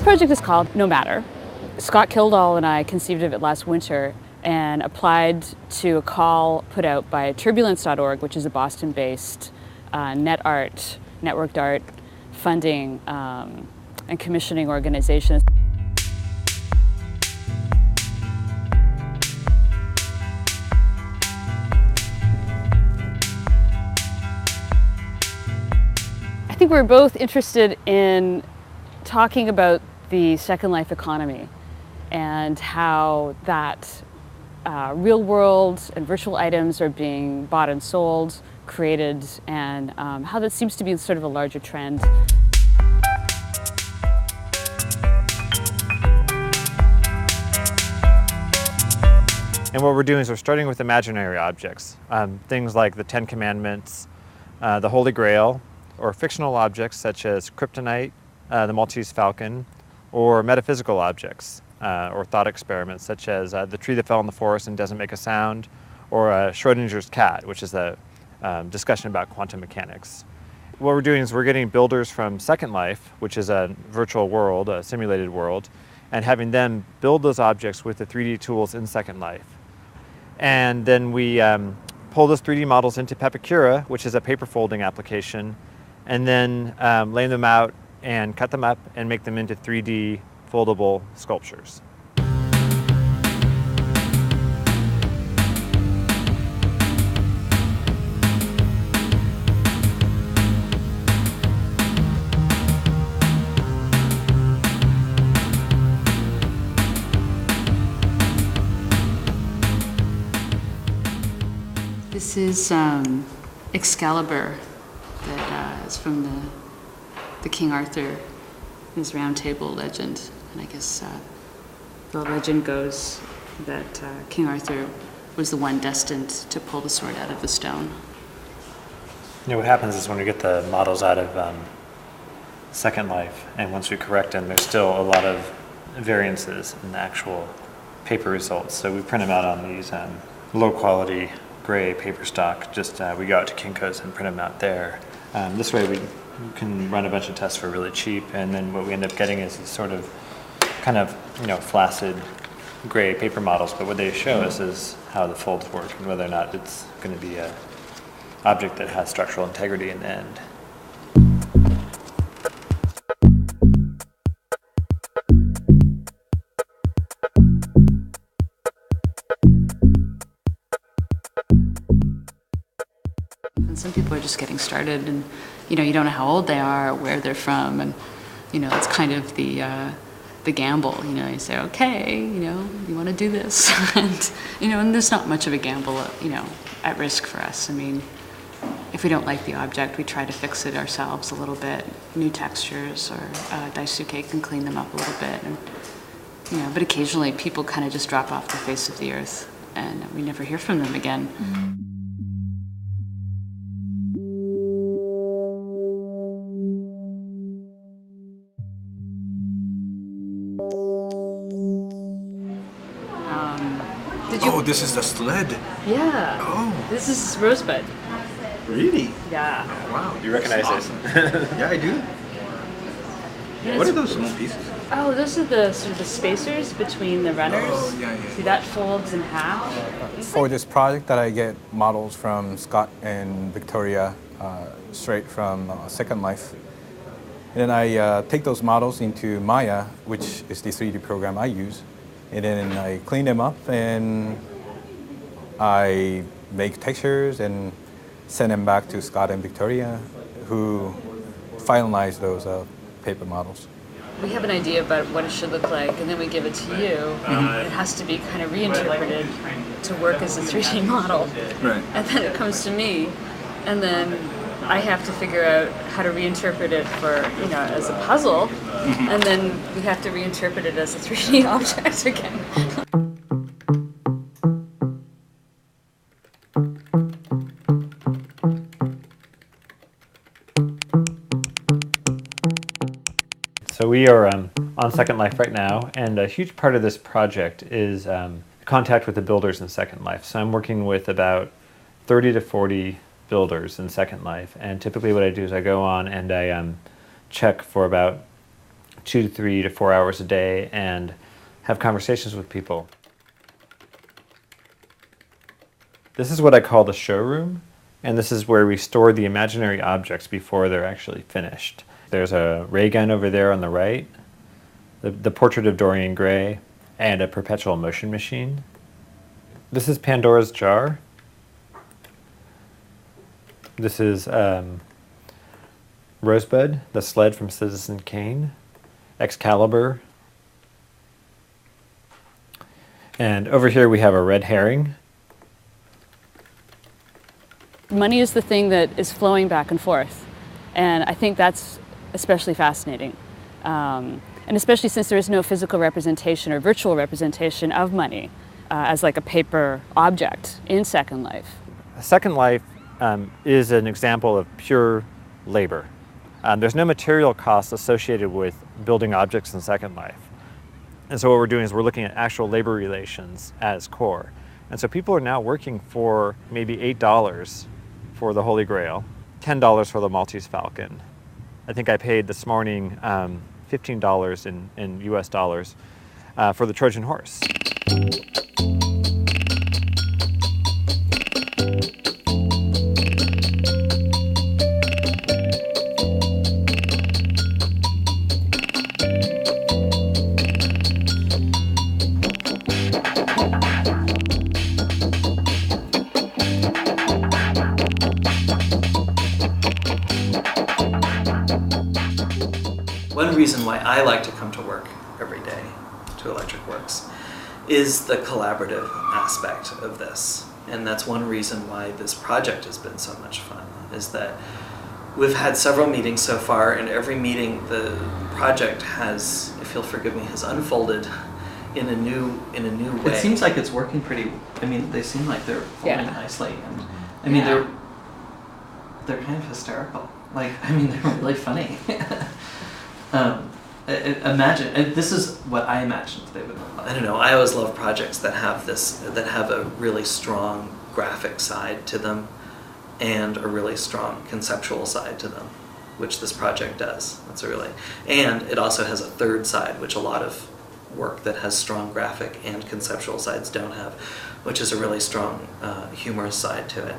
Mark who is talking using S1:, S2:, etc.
S1: project is called No Matter. Scott Kildall and I conceived of it last winter and applied to a call put out by Turbulence.org, which is a Boston-based networked art funding and commissioning organization. I think we're both interested in talking about the Second Life economy and how that real world and virtual items are being bought and sold, created, and how that seems to be sort of a larger trend.
S2: And what we're doing is we're starting with imaginary objects, things like the Ten Commandments, the Holy Grail, or fictional objects such as kryptonite, the Maltese falcon, or metaphysical objects or thought experiments such as the tree that fell in the forest and doesn't make a sound, or Schrodinger's cat, which is a discussion about quantum mechanics. What we're doing is we're getting builders from Second Life, which is a virtual world, a simulated world, and having them build those objects with the 3D tools in Second Life. And then we pull those 3D models into Pepakura, which is a paper folding application, and then lay them out and cut them up and make them into 3D foldable sculptures.
S1: This is Excalibur, that is from the King Arthur, his Round Table legend. And I guess the legend goes that King Arthur was the one destined to pull the sword out of the stone.
S2: You know, what happens is when we get the models out of Second Life, and once we correct them, there's still a lot of variances in the actual paper results. So we print them out on these low quality gray paper stock. Just we go out to Kinko's and print them out there. This way we can run a bunch of tests for really cheap, and then what we end up getting is these sort of kind of, you know, flaccid gray paper models, but what they show us is how the folds work and whether or not it's going to be an object that has structural integrity in the end.
S1: Some people are just getting started, and you don't know how old they are, or where they're from, and it's kind of the gamble. You say, okay, you want to do this, and and there's not much of a gamble, at risk for us. I mean, if we don't like the object, we try to fix it ourselves a little bit, new textures, or Daisuke can clean them up a little bit, and but occasionally people kind of just drop off the face of the earth, and we never hear from them again.
S3: Oh, this is the sled.
S1: Yeah.
S3: Oh.
S1: This is Rosebud.
S3: Really?
S1: Yeah.
S3: Oh, wow.
S2: You recognize
S3: awesome.
S2: this?
S3: Yeah, I do. What are those small pieces?
S1: Oh, those are the sort of the spacers between the runners.
S3: Oh, yeah.
S1: See, that folds in half.
S4: For this project that I get models from Scott and Victoria straight from Second Life. And then I take those models into Maya, which is the 3D program I use. And then I clean them up and I make textures and send them back to Scott and Victoria, who finalize those paper models.
S1: We have an idea about what it should look like, and then we give it to you. It has to be kind of reinterpreted to work as a 3D model.
S3: Right.
S1: And then it comes to me, and then I have to figure out how to reinterpret it for, as a puzzle, and then we have to reinterpret it as a 3D object again.
S2: So we are on Second Life right now, and a huge part of this project is contact with the builders in Second Life. So I'm working with about 30 to 40 builders in Second Life, and typically what I do is I go on and I check for about 2 to 3 to 4 hours a day and have conversations with people. This is what I call the showroom, and this is where we store the imaginary objects before they're actually finished. There's a ray gun over there on the right, the portrait of Dorian Gray, and a perpetual motion machine. This is Pandora's jar. This is Rosebud, the sled from Citizen Kane, Excalibur. And over here we have a red herring.
S5: Money is the thing that is flowing back and forth, and I think that's especially fascinating. And especially since there is no physical representation or virtual representation of money as like a paper object in Second Life.
S2: Second Life is an example of pure labor. There's no material costs associated with building objects in Second Life. And so what we're doing is we're looking at actual labor relations at its core. And so people are now working for maybe $8 for the Holy Grail, $10 for the Maltese Falcon. I think I paid this morning $15 in US dollars for the Trojan horse.
S6: One reason why I like to come to work every day to Electric Works is the collaborative aspect of this. And that's one reason why this project has been so much fun, is that we've had several meetings so far, and every meeting the project has, if you'll forgive me, has unfolded in a new way. It seems like it's working pretty, I mean, they seem like they're folding nicely. And I mean, they're kind of hysterical. Like, I mean, they're really funny. Imagine, this is what I imagined they would. I don't know. I always love projects that have a really strong graphic side to them, and a really strong conceptual side to them, which this project does. And it also has a third side, which a lot of work that has strong graphic and conceptual sides don't have, which is a really strong humorous side to it.